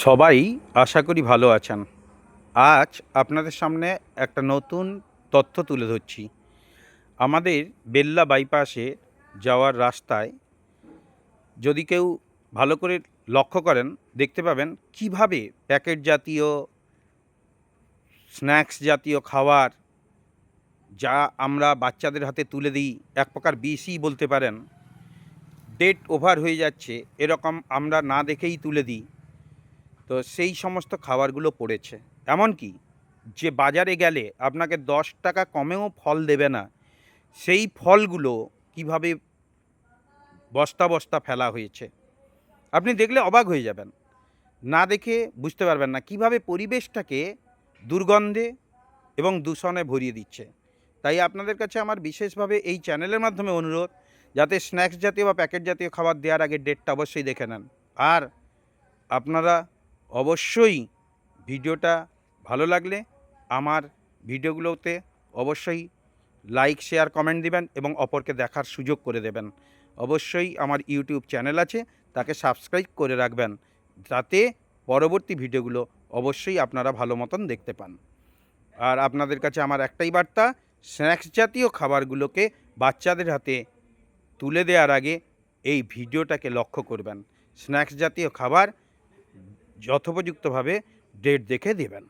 সবাই আশা করি ভালো আছেন। আজ আপনাদের সামনে একটা নতুন তথ্য তুলে ধরছি। আমাদের বেল্লা বাইপাসে যাওয়ার রাস্তায় যদি কেউ ভালো করে লক্ষ্য করেন, দেখতে পাবেন কিভাবে প্যাকেট জাতীয়, স্ন্যাক্স জাতীয় খাবার যা আমরা বাচ্চাদের হাতে তুলে দিই, এক প্রকার বিষই বলতে পারেন, ডেট ওভার হয়ে যাচ্ছে এরকম আমরা না দেখেই তুলে দিই। তো সেই সমস্ত খাবারগুলো পড়েছে। এমনকি যে বাজারে গেলে আপনাকে 10 টাকা কমেও ফল দেবে না, সেই ফলগুলো কিভাবে বস্তা বস্তা ফেলা হয়েছে, আপনি দেখলে অবাক হয়ে যাবেন। না দেখে বুঝতে পারবেন না কিভাবে পরিবেশটাকে দুর্গন্ধে এবং দূষণে ভরিয়ে দিচ্ছে। তাই আপনাদের কাছে আমার বিশেষভাবে এই চ্যানেলের মাধ্যমে অনুরোধ, যাতে স্ন্যাক্স জাতীয় বা প্যাকেট জাতীয় খাবার দেওয়ার আগে ডেটটা অবশ্যই দেখে নেন। আর আপনারা অবশ্যই ভিডিওটা ভালো লাগলে আমার ভিডিওগুলোতে অবশ্যই লাইক, শেয়ার, কমেন্ট দিবেন এবং অপরকে দেখার সুযোগ করে দেবেন। অবশ্যই আমার ইউটিউব চ্যানেল আছে, তাকে সাবস্ক্রাইব করে রাখবেন, যাতে পরবর্তী ভিডিওগুলো অবশ্যই আপনারা ভালো মতন দেখতে পান। আর আপনাদের কাছে আমার একটাই বার্তা, স্ন্যাক্স জাতীয় খাবারগুলোকে বাচ্চাদের হাতে তুলে দেওয়ার আগে এই ভিডিওটাকে লক্ষ্য করবেন। স্ন্যাক্স জাতীয় খাবার যথোপযুক্তভাবে ডেট দেখে দেবেন।